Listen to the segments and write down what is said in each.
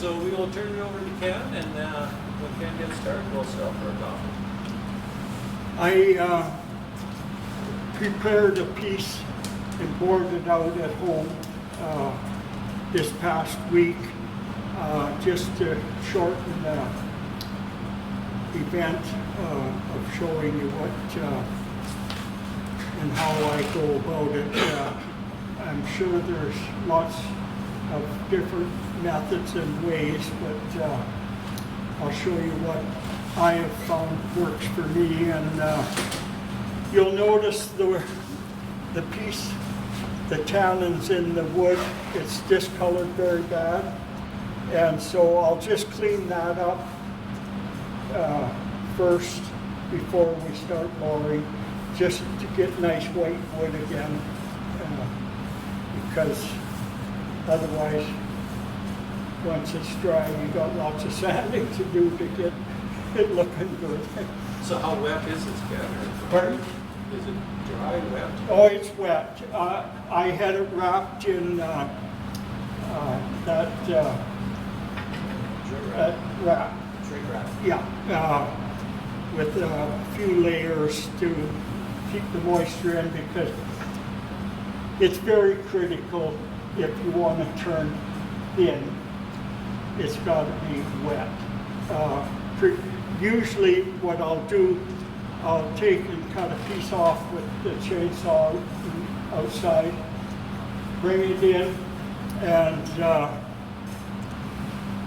so we will turn it over to Ken, and when Ken gets started, we'll stop for a coffee. I prepared a piece and boarded it out at home this past week just to shorten the event of showing you what and how I go about it. I'm sure there's lots of different methods and ways, but I'll show you what I have found works for me. And you'll notice the piece, the tannins in the wood, it's discolored very bad. And so I'll just clean that up first before we start boring, just to get nice white wood again, because otherwise, once it's dry, you got lots of sanding to do to get it looking good. So how wet is this, Ken? Pardon? Is it dry, wet? Oh, it's wet. I had it wrapped in that wrap. Shrink wrap. Yeah, with a few layers to keep the moisture in, because it's very critical if you want to turn thin. It's got to be wet. Usually what I'll do, I'll take and cut a piece off with the chainsaw outside, bring it in, and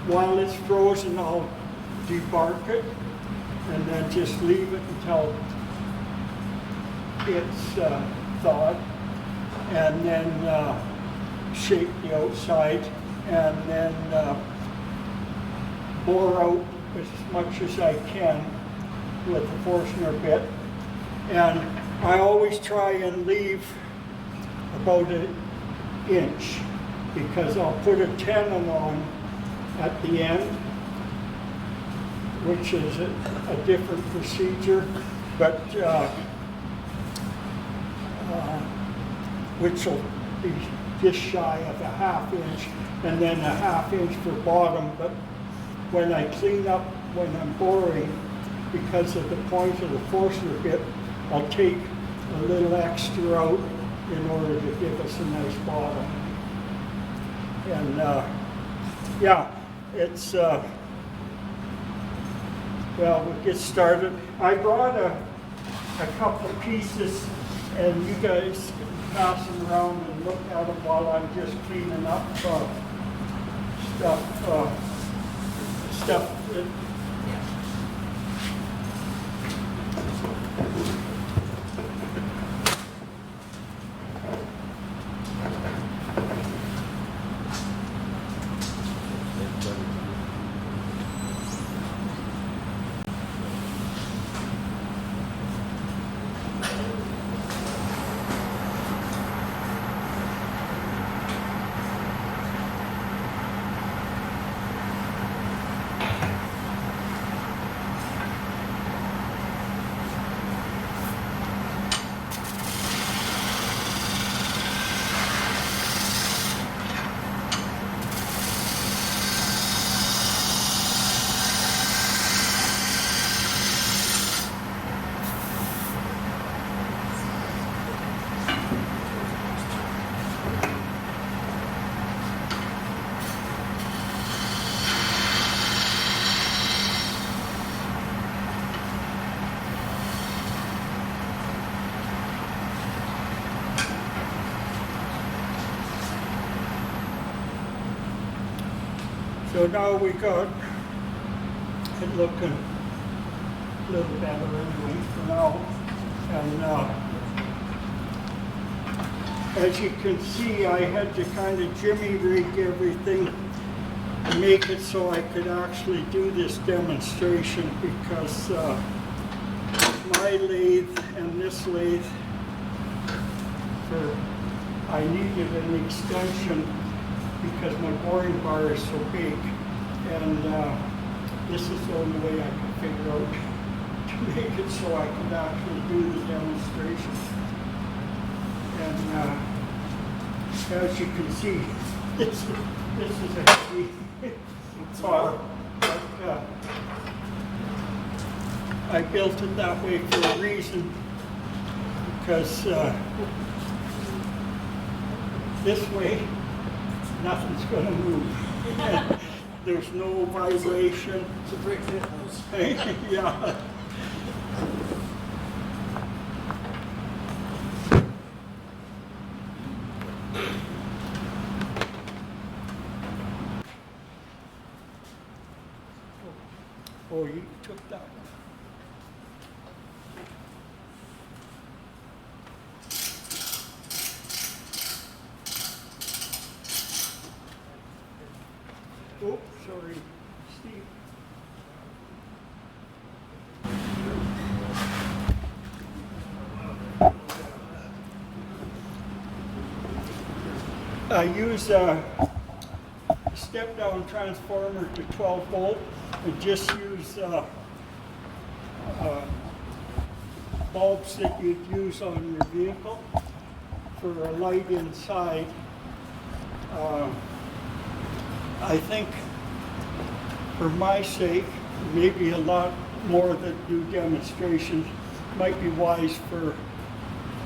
while it's frozen, I'll debark it and then just leave it until it's thawed, and then shake the outside, and then bore out as much as I can with the Forstner bit. And I always try and leave about an inch, because I'll put a tenon on at the end, which is a different procedure, but which will be just shy of a ½ inch, and then a ½ inch for bottom. But when I clean up, when I'm boring, because of the point of the Forstner bit, I'll take a little extra out in order to give us a nice bottom. And yeah, it's, well, we'll get started. I brought a couple of pieces, and you guys can pass them around and look at them while I'm just cleaning up stuff that So now we got it looking a little better anyway for now. And as you can see, I had to kind of jimmy rig everything to make it so I could actually do this demonstration, because my lathe and this lathe, I needed an extension because my boring bar is so big, and this is the only way I could figure out to make it so I could actually do the demonstration. And as you can see, this is a heavy bar. But, I built it that way for a reason, because this way, nothing's going to move. There's no vibration. It's a brick house. Yeah. Oh, you took that one. Oh, sorry, Steve. I use a step-down transformer to 12 volt. I just use bulbs that you'd use on your vehicle for a light inside. I think for my sake, maybe a lot more that do demonstrations, might be wise for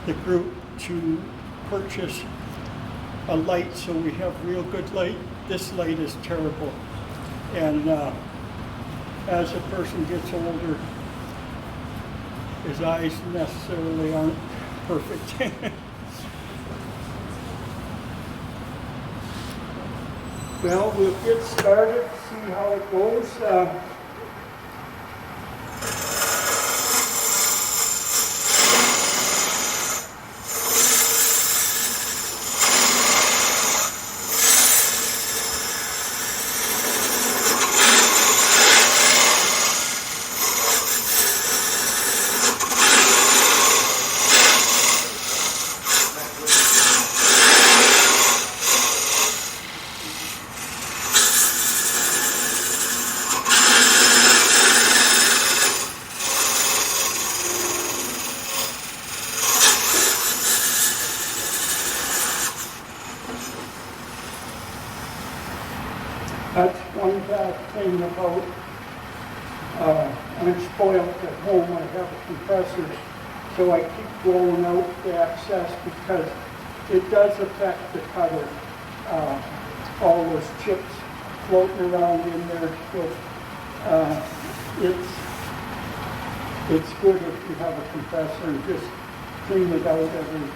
the group to purchase a light so we have real good light. This light is terrible. And as a person gets older, his eyes necessarily aren't perfect. Well, we'll get started, see how it goes. That's one bad thing about, I'm spoiled at home. I have a compressor, so I keep blowing out the excess because it does affect the cutter. All those chips floating around in there. So it's good if you have a compressor and just clean it out every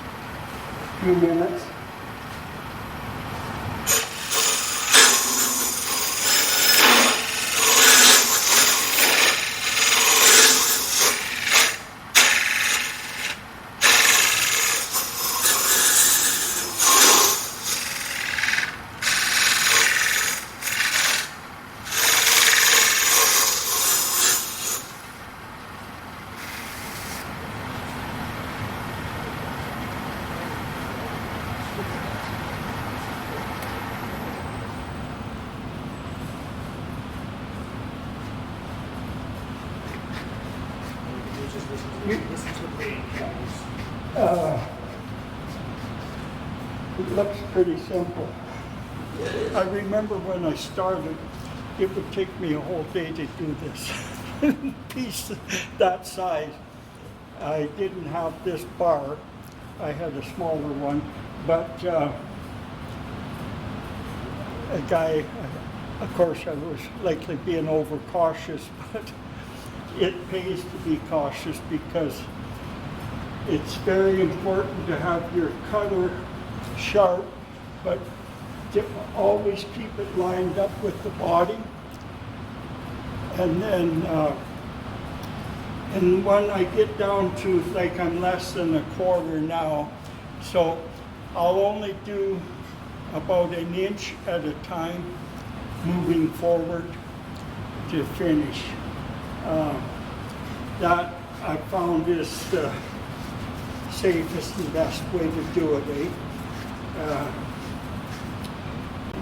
few minutes. It looks pretty simple. I remember when I started, it would take me a whole day to do this piece that size. I didn't have this bar. I had a smaller one, but a guy, of course I was likely being overcautious, but it pays to be cautious because it's very important to have your cutter sharp, but to always keep it lined up with the body. And then and when I get down to, like, I'm less than a quarter now, so I'll only do about an inch at a time moving forward to finish. That I found is the safest and best way to do it, eh?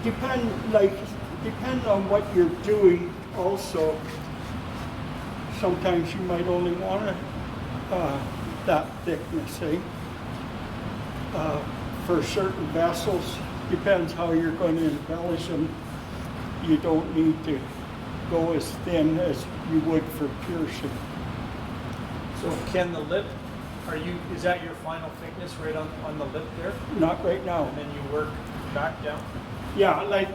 Depend on what you're doing also. Sometimes you might only want it that thickness, eh? For certain vessels, depends how you're going to embellish them. you don't need to go as thin as you would for piercing. So Ken, the lip, is that your final thickness right on the lip there? Not right now. And then you work back down? Yeah, like,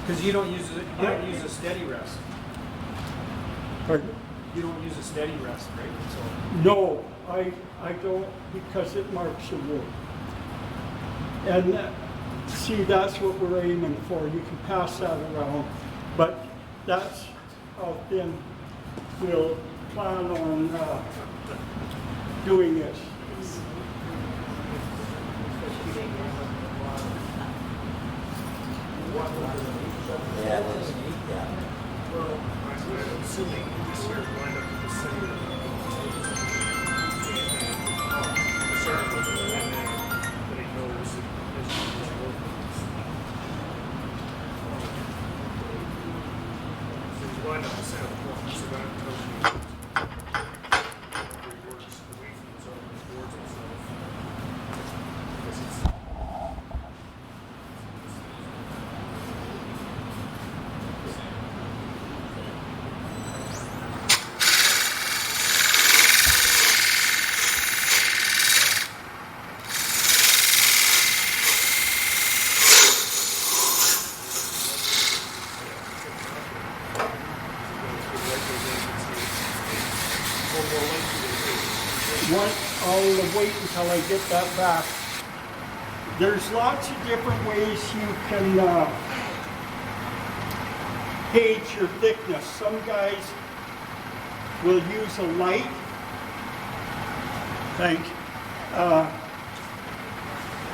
Because you don't use a steady rest. pardon? You don't use a steady rest, right? So No, I don't, because it marks the wood. And see, that's what we're aiming for. You can pass that around, but that's how thin we'll plan on doing it. Yeah, it is. Yeah. Well, I'm assuming this year lined up with the city of concerned with it, and then that he knows that there's so he's lined up the Santa Claus, so that tells you where he works away from his own boards and stuff. Because it's I'll wait until I get that back. There's lots of different ways you can gauge your thickness. Some guys will use a light. Thanks.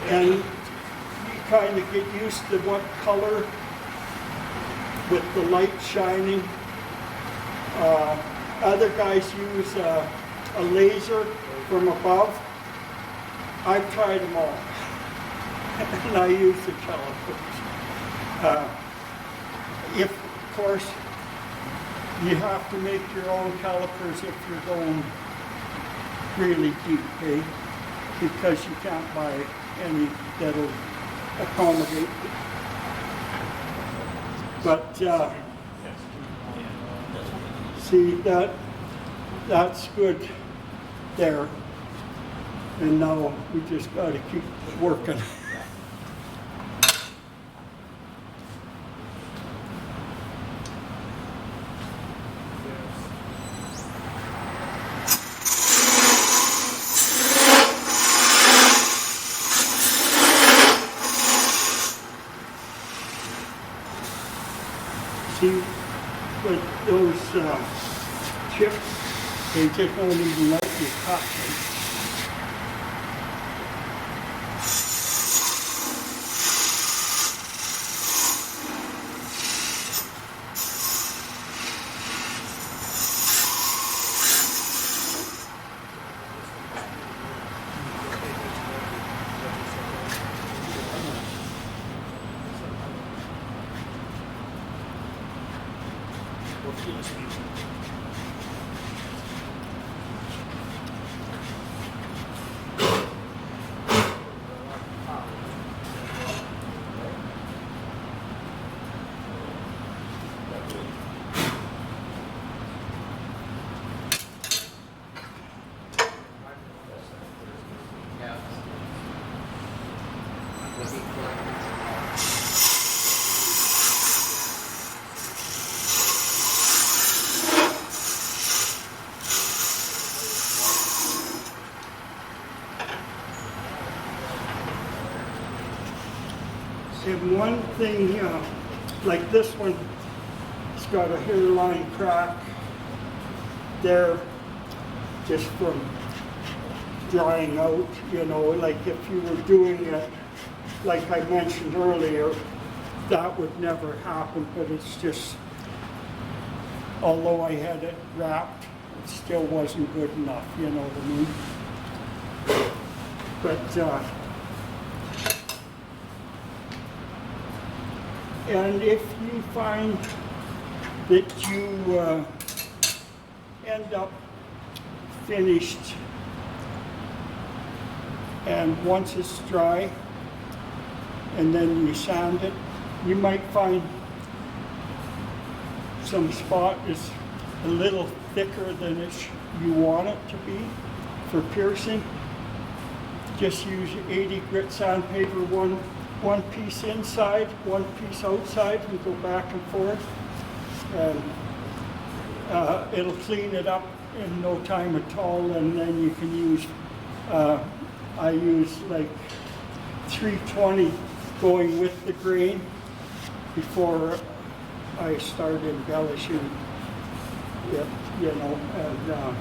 And you kind of get used to what color with the light shining. Other guys use a laser from above. I've tried them all. And I use the calipers. If, of course, you have to make your own calipers if you're going really deep, eh? Because you can't buy any that'll accommodate. But see, that's good there. And now we just got to keep working. See, with those chips, they just don't even let you cut them. And one thing, like this one, it's got a hairline crack there just from drying out, you know, like if you were doing it, like I mentioned earlier, that would never happen, but it's just, although I had it wrapped, it still wasn't good enough, you know what I mean? But, and if you find that you end up finished and once it's dry and then you sand it. You might find some spot is a little thicker than you want it to be for piercing. Just use 80 grit sandpaper, one piece inside, one piece outside, and go back and forth. And it'll clean it up in no time at all, and then you can use, I use like 320 going with the grain before I start embellishing it, you know, and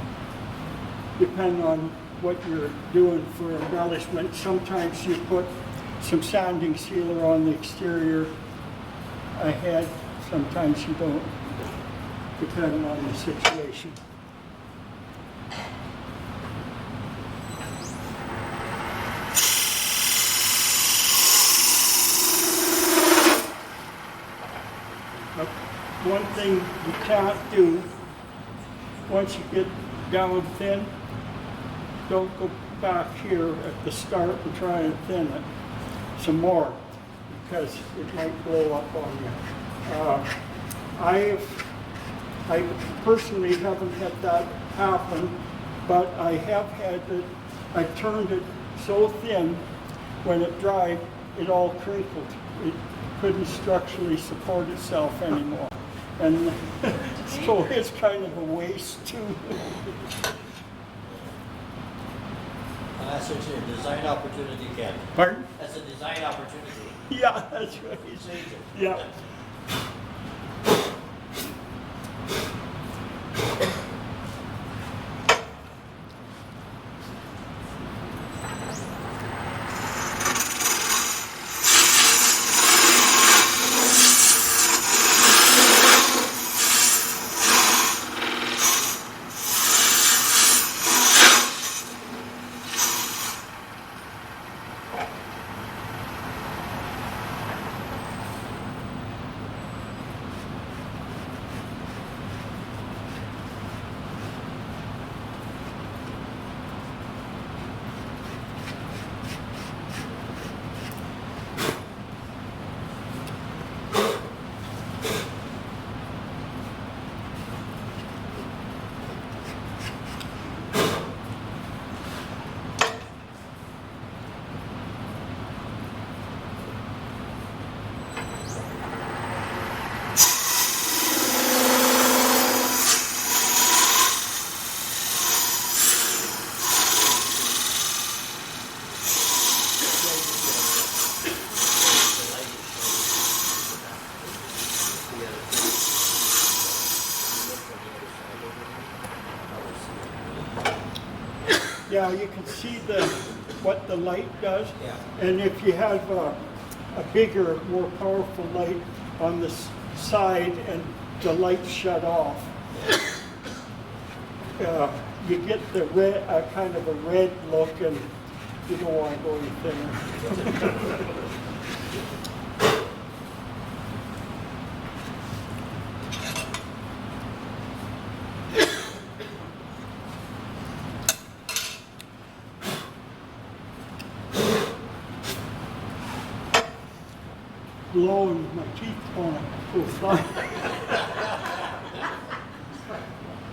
depending on what you're doing for embellishment, sometimes you put some sanding sealer on the exterior ahead, sometimes you don't, depending on the situation. One thing you can't do, once you get down thin, don't go back here at the start and try and thin it some more, because it might blow up on you. I personally haven't had that happen, but I have had it, I turned it so thin, when it dried, it all crinkled. It couldn't structurally support itself anymore. And so it's kind of a waste too. That's a design opportunity, Ken. Pardon? That's a design opportunity. Yeah, that's right. Yeah. Yeah, you can see what the light does. Yeah. And if you have a bigger, more powerful light on the side and the light shut off, you get the red, kind of a red look, and you don't want to go any thinner. Blowing my teeth on it. Oh, fly.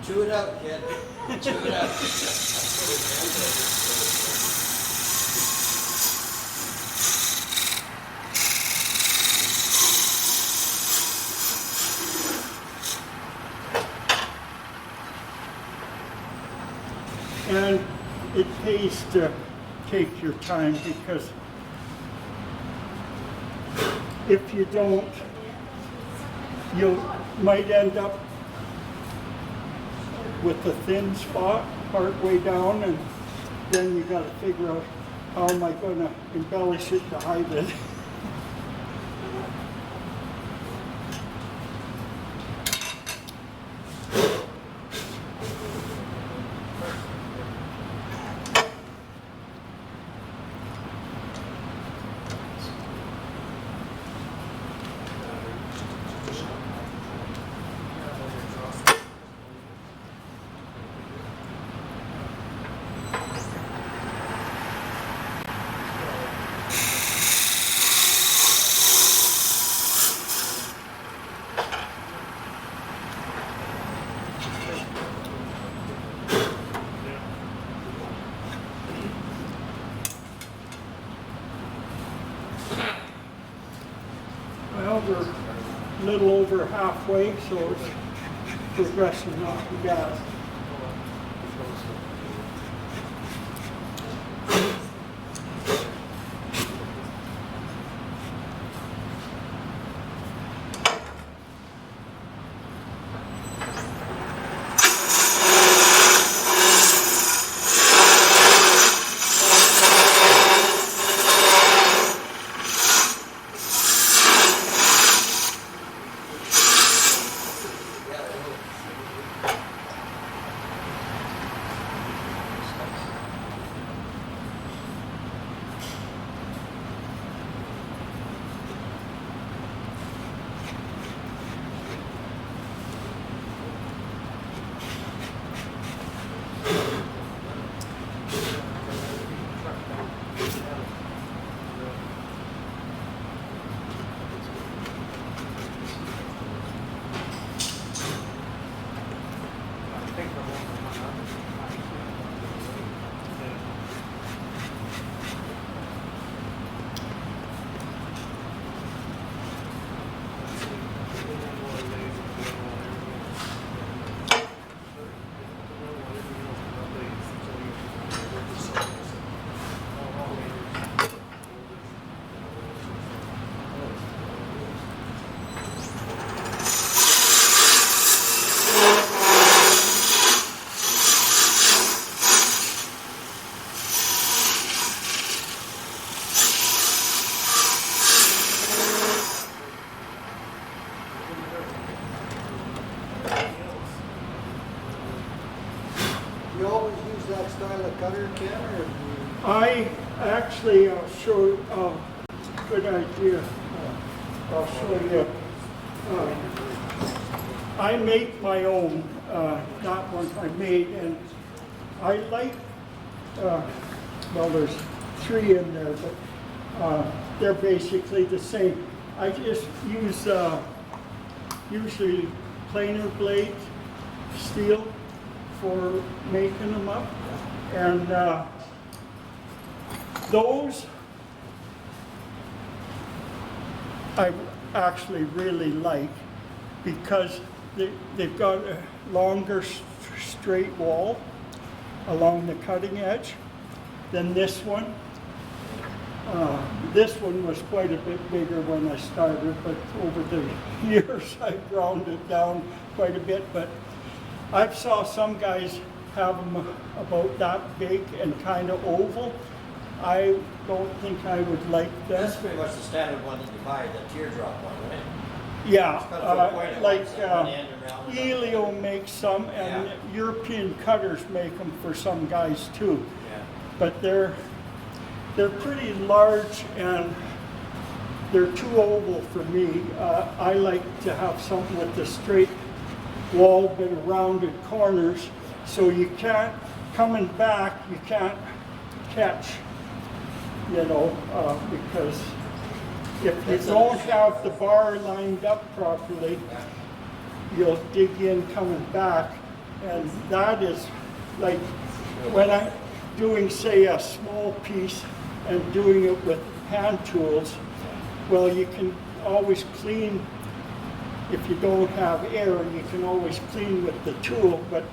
Chew it out, Ken. Chew it out. And it pays to take your time, because if you don't, you might end up with a thin spot part way down, and then you got to figure out how am I going to embellish it to hide it. now we're a little over halfway, so it's progressing not too bad. You always use that style of cutter, Ken, or do you? I actually show, good idea. I'll show you. I make my own, not one I made, and I like, well, there's 3 in there, but they're basically the same. I just use usually planer blade steel for making them up, and those I actually really like because they've got a longer straight wall along the cutting edge than this one. This one was quite a bit bigger when I started, but over the years I ground it down quite a bit. But I've saw some guys have them about that big and kind of oval. I don't think I would like them. That's pretty much the standard one that you buy, the teardrop one, right? Yeah, It's got a little point at like one end and round it up. Elio makes some, and Yeah. European cutters make them for some guys too. Yeah. But they're pretty large and they're too oval for me. I like to have something with the straight wall but rounded corners, so you can't, coming back, you can't catch, you know, because if you don't have the bar lined up properly, you'll dig in coming back, and that is like when I'm doing, say, a small piece and doing it with hand tools. Well, you can always clean, if you don't have air, you can always clean with the tool, but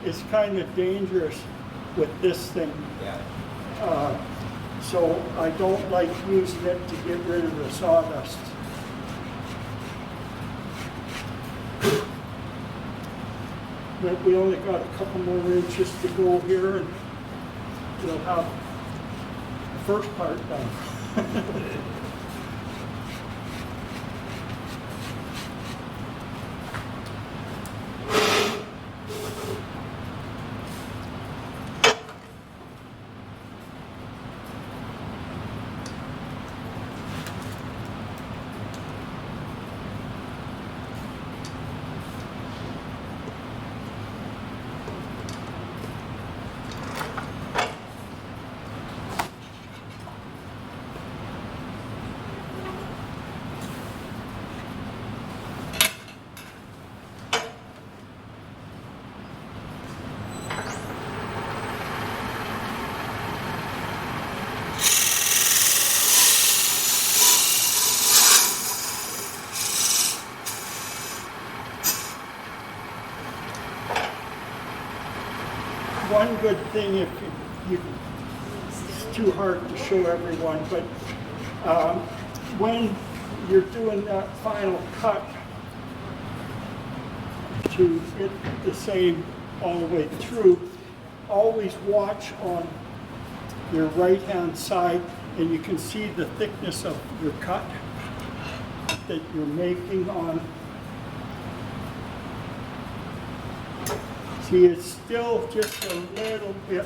it's kind of dangerous with this thing. Yeah. So I don't like using it to get rid of the sawdust. But we only got a couple more inches to go here, and we'll have the first part done. one good thing, if it's too hard to show everyone, but when you're doing that final cut to get the same all the way through, always watch on your right-hand side, and you can see the thickness of your cut that you're making on. See, it's still just a little bit.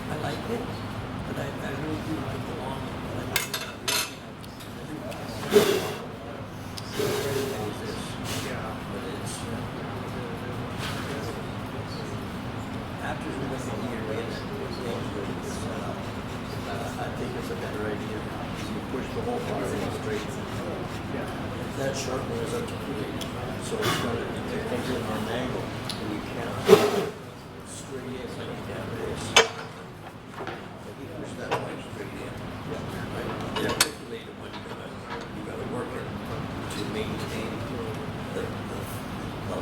I like it, but I really do like the long one. After we look at here, I think it's a better idea. You push the whole part in straight. That sharp one is articulated, so it's going to come in on an angle, and you can't straight in like that is. Like you push that one straight in. Right? The articulated one, you gotta work it to maintain the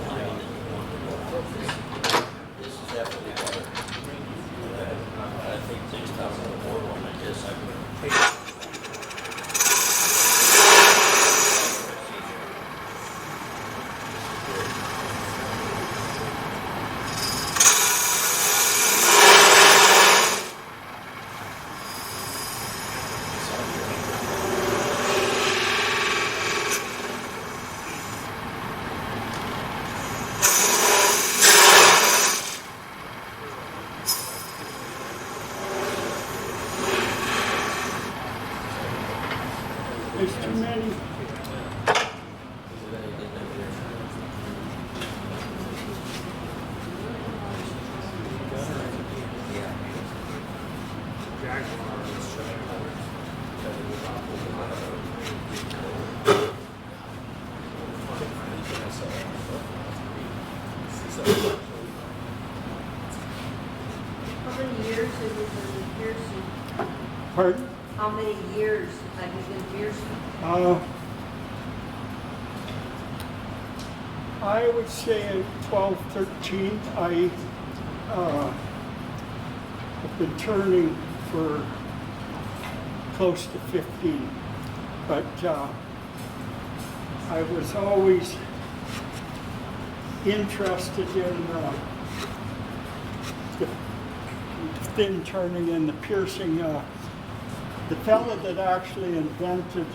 line that you want to go off. This is definitely better. I think next time on the board one like this, I would take it. There's too many. How many years have you been piercing? Pardon? How many years have you been piercing? I would say at 12, 13, I have been turning for close to 15, but I was always interested in the thin turning and the piercing. The fellow that actually invented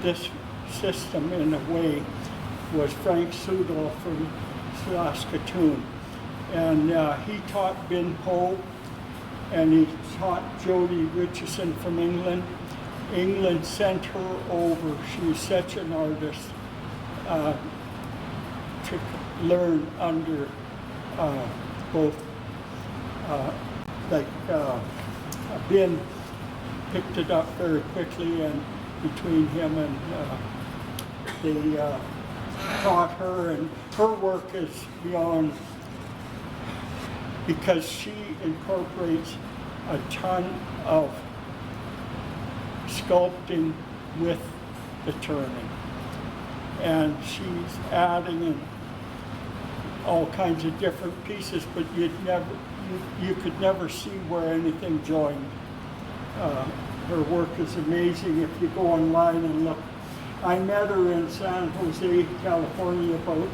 this system in a way was Frank Sudol from Saskatoon. And he taught Bin Po, and he taught Jody Richardson from England. England sent her over, she was such an artist, to learn under both, Bin picked it up very quickly, and between him and they taught her, and her work is beyond, because she incorporates a ton of sculpting with the turning, and she's adding in all kinds of different pieces, but you could never see where anything joined. Her work is amazing if you go online and look. I met her in San Jose, California about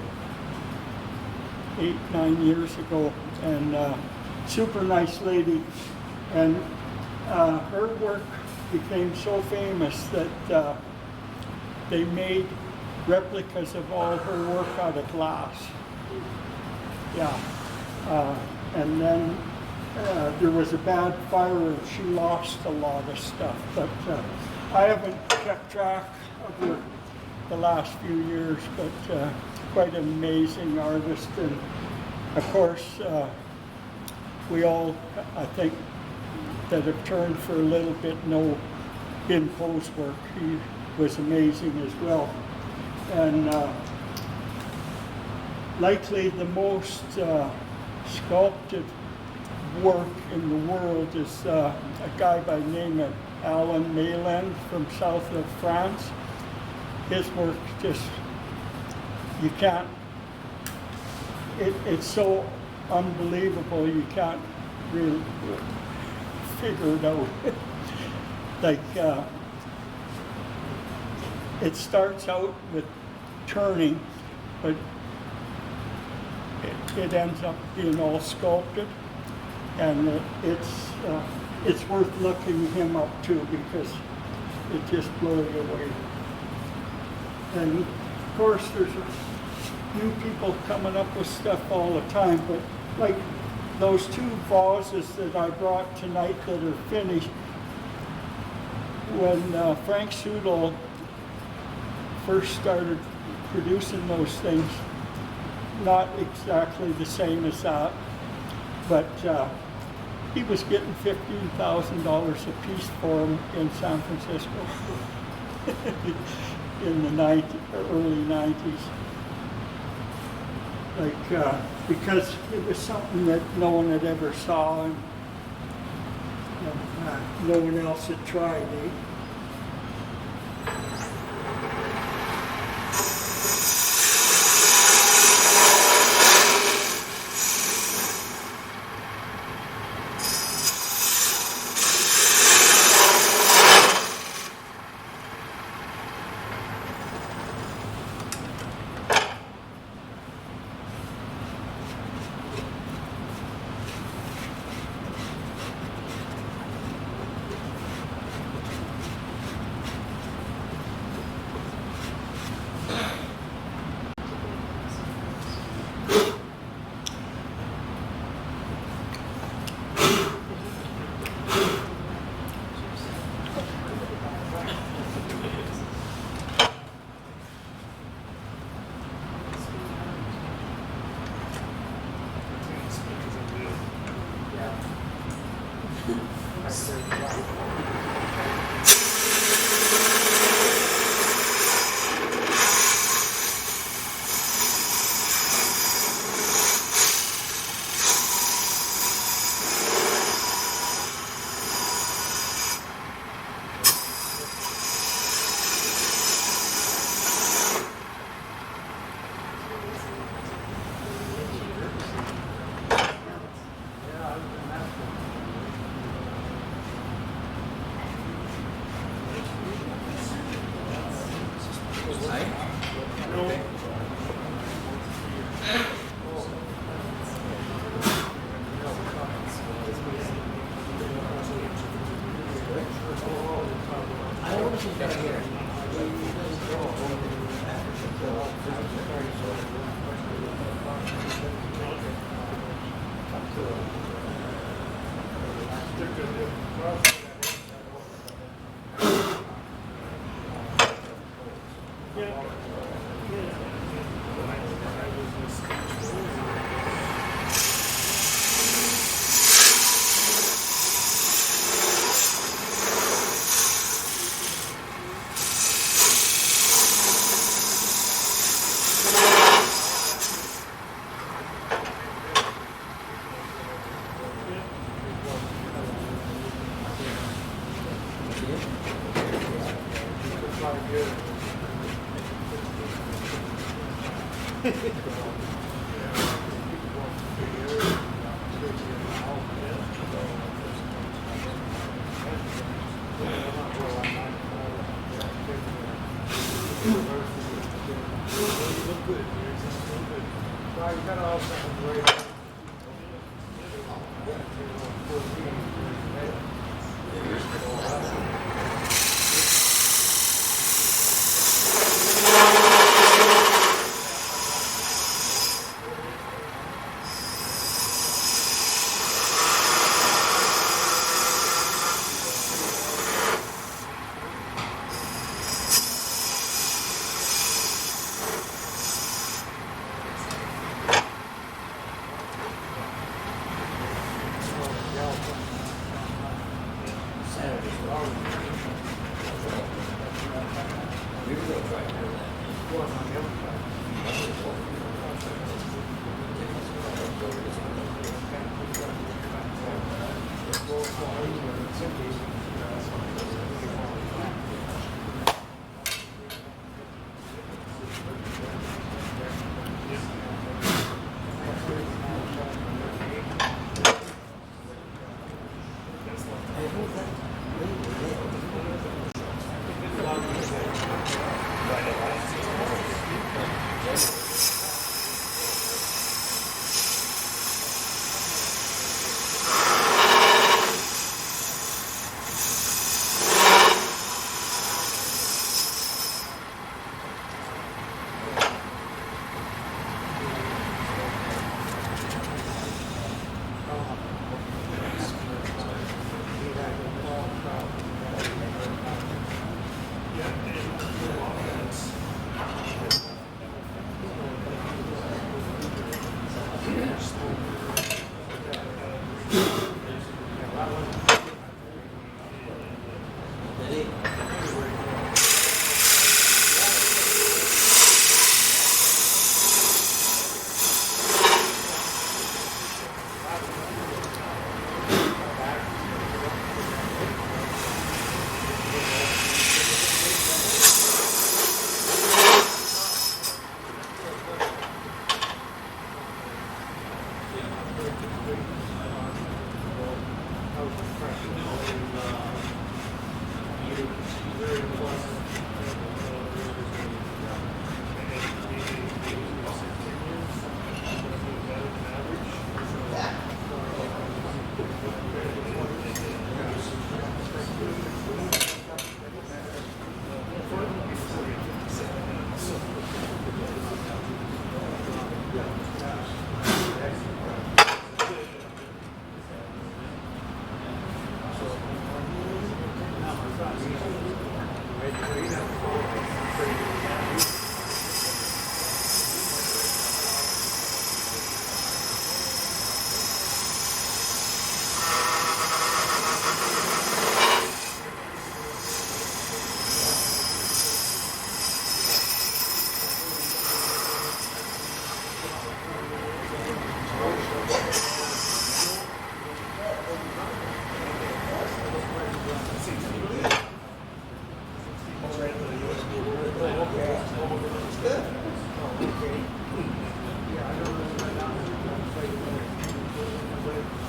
8, 9 years ago, and super nice lady. And her work became so famous that they made replicas of all her work out of glass. Yeah. And then there was a bad fire and she lost a lot of stuff. But I haven't kept track of her the last few years, but quite an amazing artist. And of course, we all, I think, that have turned for a little bit know Bin Po's work. He was amazing as well. And likely the most sculpted work in the world is a guy by the name of Alan Mayland from south of France. His work just, you can't, it's so unbelievable you can't really figure it out. Like, it starts out with turning, but it ends up being all sculpted, and it's worth looking him up to because it just blows you away. And of course, there's new people coming up with stuff all the time, but like those two vases that I brought tonight that are finished, when Frank Sudol first started producing those things, not exactly the same as that, but he was getting $15,000 a piece for them in San Francisco in the early 90s. Like, because it was something that no one had ever saw and no one else had tried, eh?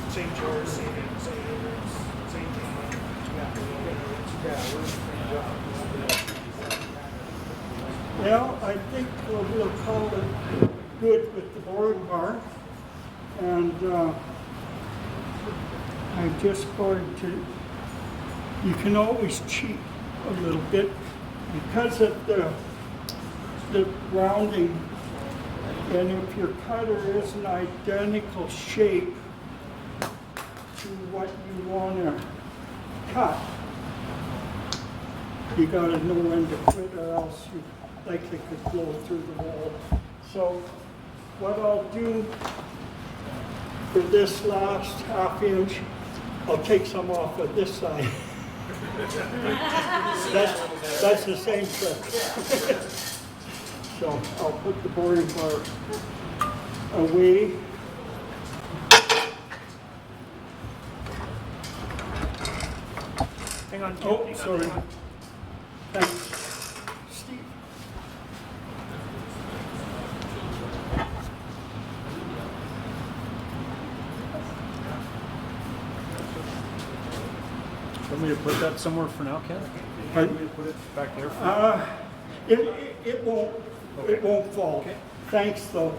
Same chores, same things, same thing. Well, I think we'll call it good with the board bar. And I'm just going to, you can always cheat a little bit because of the rounding. And if your cutter is an identical shape to what you want to cut, you got to know when to quit, or else you likely could blow through the wall. So what I'll do for this last half inch, I'll take some off of this side. That's the same trick. So I'll put the boring bar away. Hang on. Oh, sorry. Thanks. Steve. Want me to put that somewhere for now, Ken? Pardon? Want me to put it back there for It won't fall. Okay. Thanks though.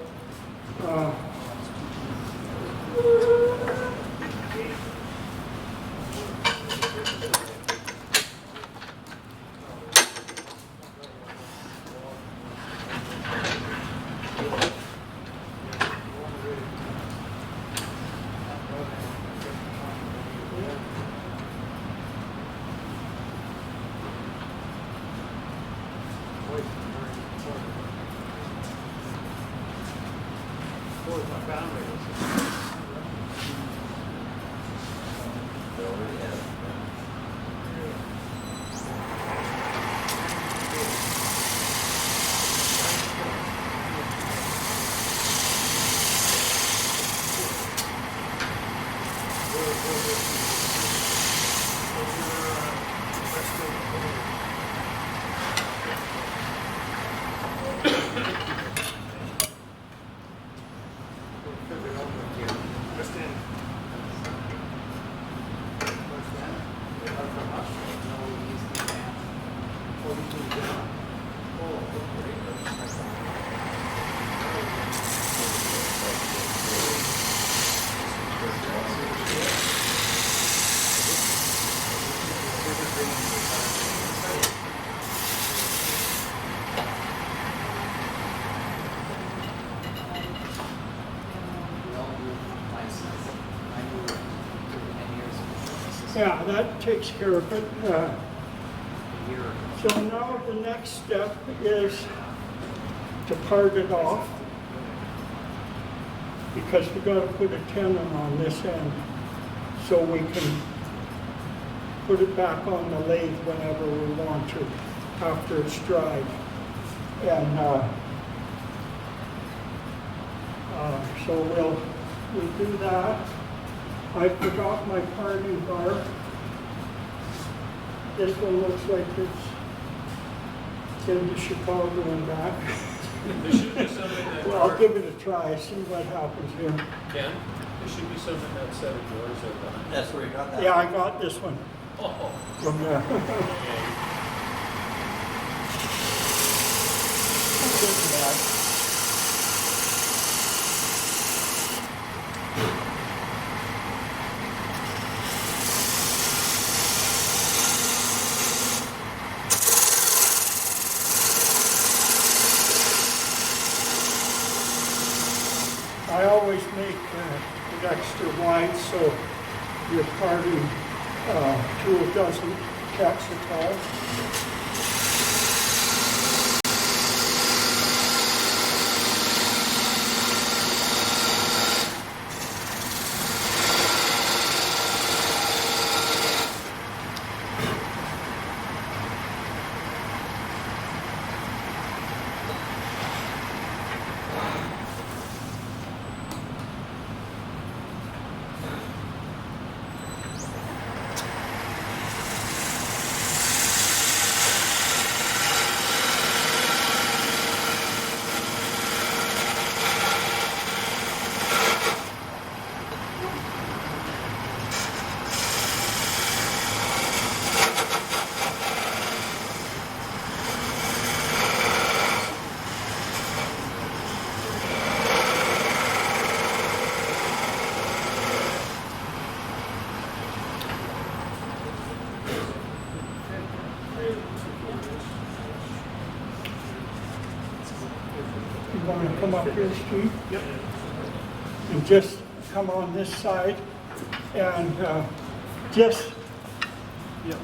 Yeah, that takes care of it. So now the next step is to part it off, because we got to put a tenon on this end so we can put it back on the lathe whenever we want to after it's dried. And so we'll do that. I forgot my parting bar. This one looks like it's been to Chicago and back. There should be some in that Well, I'll drawer. give it a try, see what happens here. Ken, there should be some in that set of drawers there behind. That's where you got that. Yeah, I got this one Oh, from there. okay. Not bad. I always make it extra wide so your parting tool doesn't catch at all. You want to come up here, Steve? Yep. And just come on this side and just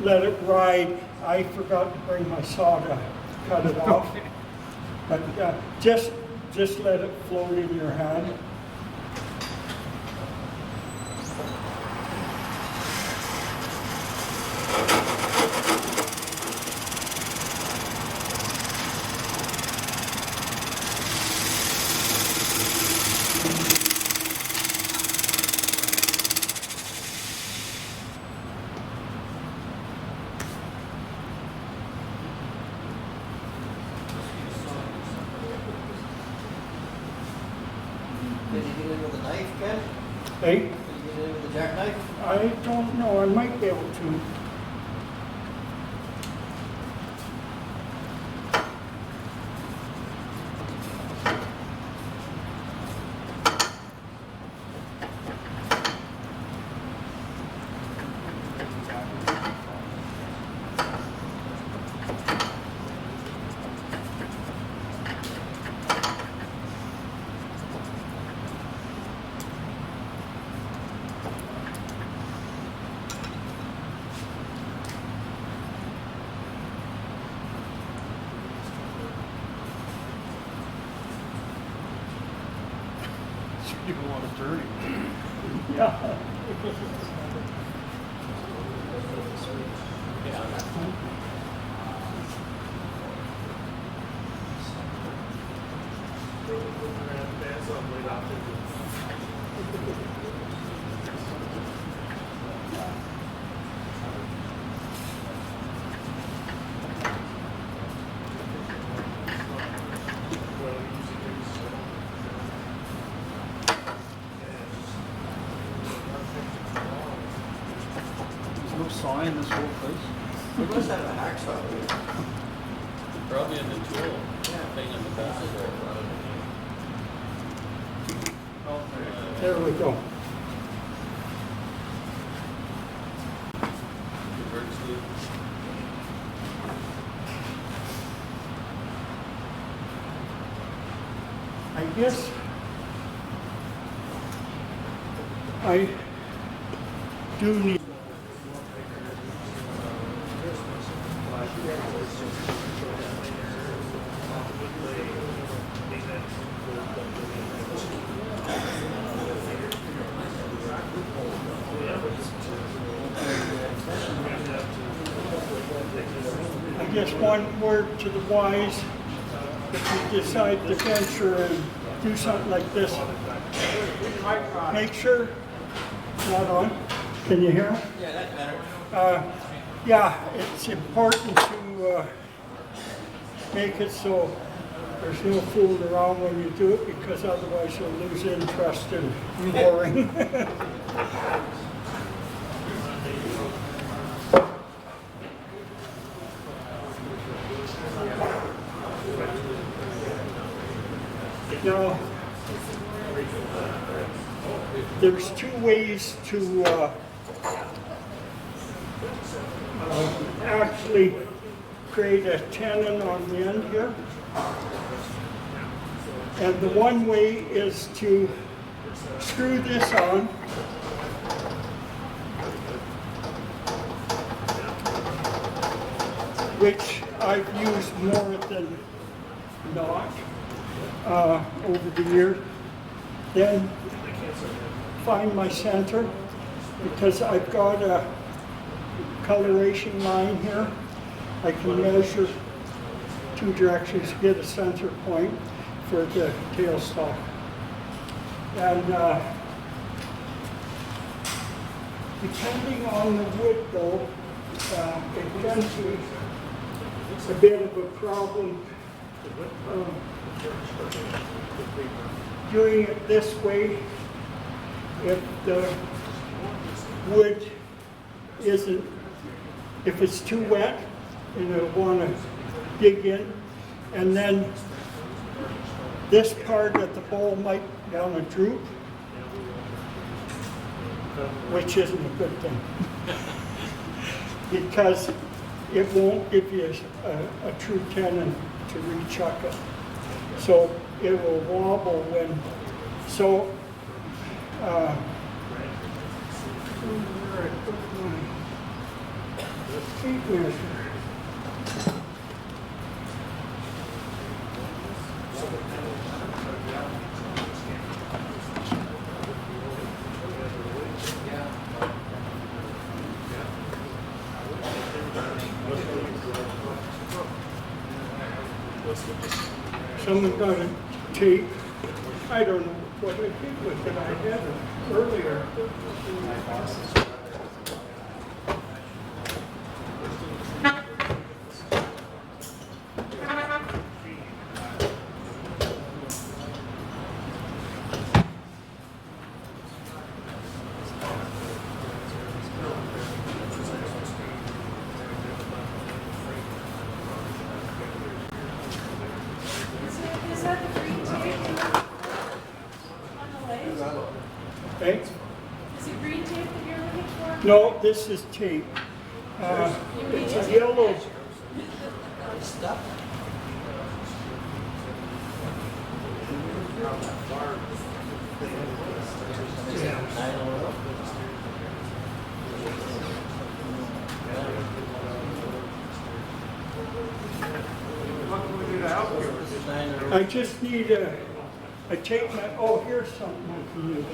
let it ride. I forgot to bring my saw to cut it off. But just let it float in your hand. Did you get in with a knife, Ken? Hey, Did you get in with a jackknife? I don't know, I might be able to. You don't want to dirty. Yeah. That's on way out there. Well, usually There's no saw in this whole place? We must have a hacksaw here. Probably in the tool thing in the back. Oh, There we go. Could works, Lou? I guess I do need. I guess one word to the wise, if you decide to venture and do something like this, make sure, not on, can you hear? Yeah, that's better. Yeah, it's important to make it so there's no fooling around when you do it, because otherwise you'll lose interest in boring. Now, there's two ways to actually create a tenon on the end here. And the one way is to screw this on, which I've used more than not over the years. Then find my center, because I've got a coloration line here. I can measure two directions to get a center point for the tailstock. And depending on the wood though, it can be a bit of a problem doing it this way if the wood isn't, if it's too wet and it'll want to dig in, and then this part of the bowl might want to droop, which isn't a good thing because it won't give you a true tenon to rechuck it. So it will wobble when, so where I put my tape measure. Someone got a tape. I don't know what I did with it. I had it earlier. Is that the green tape on the leg? Okay? Is it green tape that you're looking for? No, this is tape. It's a yellow. I just need a tape measure. Oh, here's something I can use.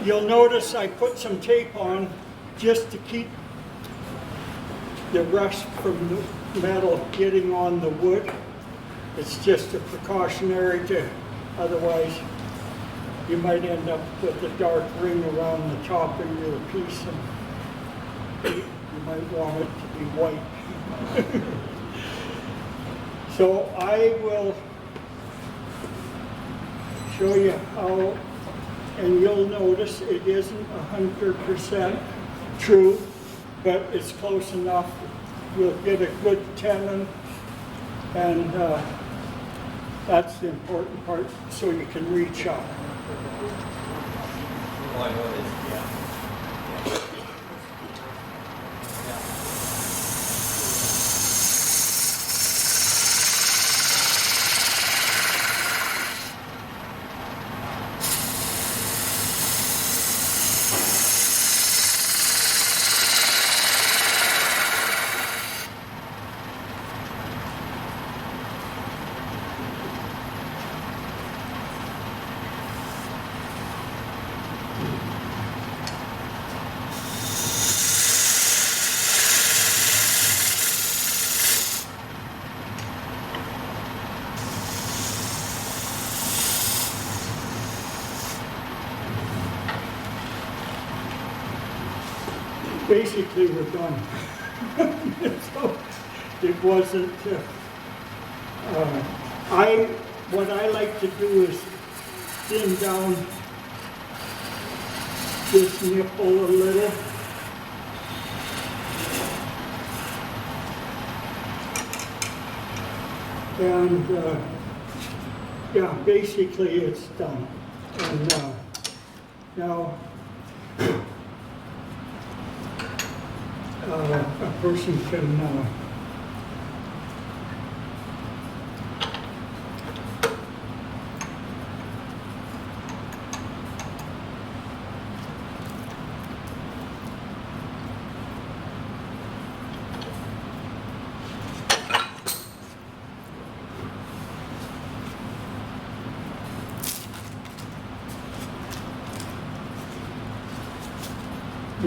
You'll notice I put some tape on just to keep the rust from the metal getting on the wood. It's just a precautionary to, otherwise you might end up with a dark ring around the top of your piece and you might want it to be white. So I will show you how, and you'll notice it isn't 100% true, but it's close enough. You'll get a good tenon, and that's the important part, so you can reach up. Oh, I know it is, yeah. Basically, we're done. So it wasn't. What I like to do is thin down this nipple a little. And yeah, basically it's done. And now a person can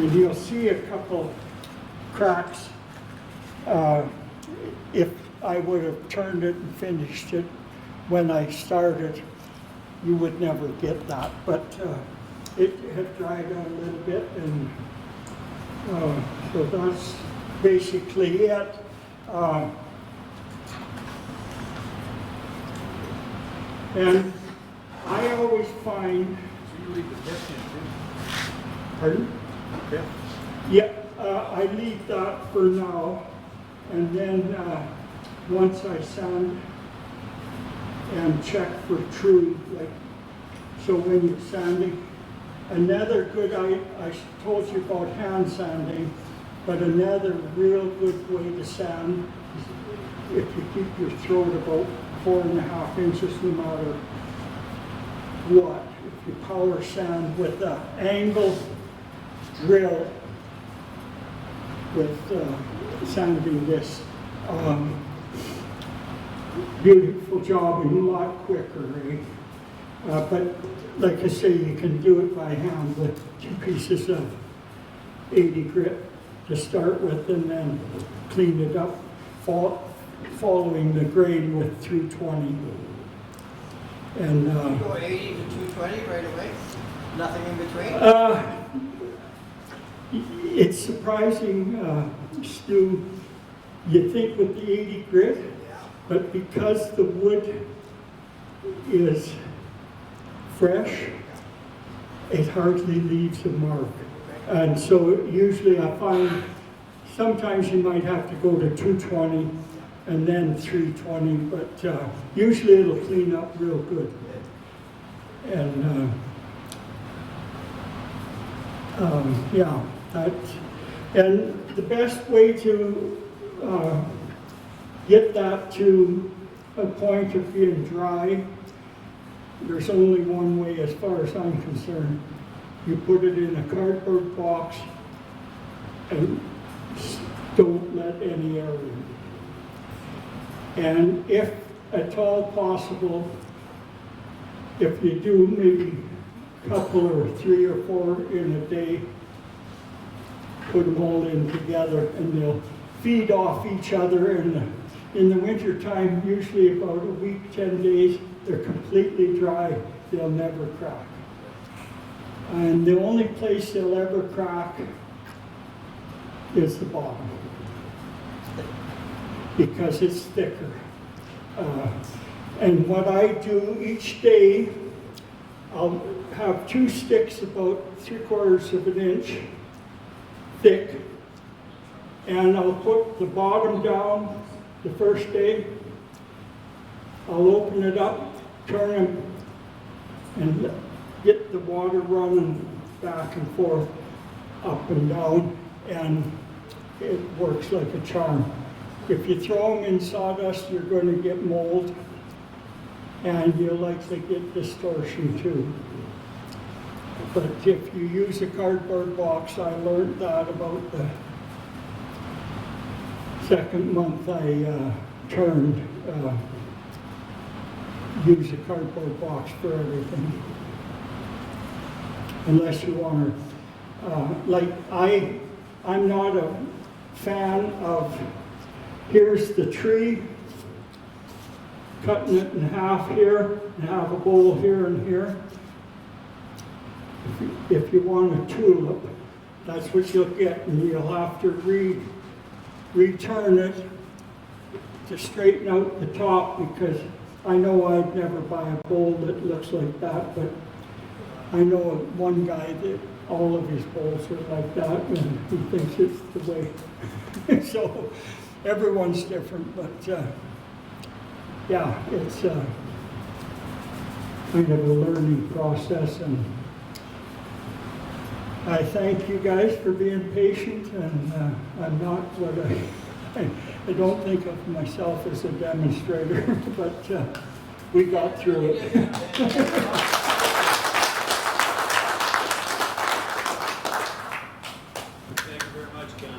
and you'll see a couple cracks. If I would have turned it and finished it when I started, you would never get that. But it had dried out a little bit, and so that's basically it. And I always find. So you leave the dip in too? Pardon? Yeah. Yeah, I leave that for now, and then once I sand and check for true, like, so when you're sanding, another good, I told you about hand sanding, but another real good way to sand is if you keep your throat about 4.5 inches no matter what. If you power sand with an angled drill, with sanding this. Beautiful job and a lot quicker, eh? But like I say, you can do it by hand with 2 pieces of 80 grit to start with, and then clean it up, following the grain with 320. And You go 80 to 220 right away? Nothing in between? It's surprising, Stu, you think with the 80 grit, but because the wood is fresh, it hardly leaves a mark. And so usually I find sometimes you might have to go to 220 and then 320, but usually it'll clean up real good. And yeah, and the best way to get that to a point of being dry, there's only one way as far as I'm concerned. You put it in a cardboard box and don't let any air in. And if at all possible, if you do maybe a couple or 3 or 4 in a day, put them all in together and they'll feed off each other. And in the winter time, usually about a week, 10 days, they're completely dry. They'll never crack. And the only place they'll ever crack is the bottom. because it's thicker. And what I do each day, I'll have 2 sticks about 3/4 of an inch thick, and I'll put the bottom down the first day. I'll open it up, turn them, and get the water running back and forth, up and down, and it works like a charm. If you throw them in sawdust, you're going to get mold, and you'll likely get distortion too. But if you use a cardboard box, I learned that about the second month I turned. Use a cardboard box for everything. Unless you want to, I'm not a fan of, here's the tree, cutting it in half here, and have a bowl here and here. If you want a tulip, that's what you'll get, and you'll have to return it to straighten out the top, because I know I'd never buy a bowl that looks like that, but I know one guy that all of his bowls are like that, and he thinks it's the way. So everyone's different, but yeah, it's kind of a learning process, and I thank you guys for being patient, and I'm not what I don't think of myself as a demonstrator, but we got through it.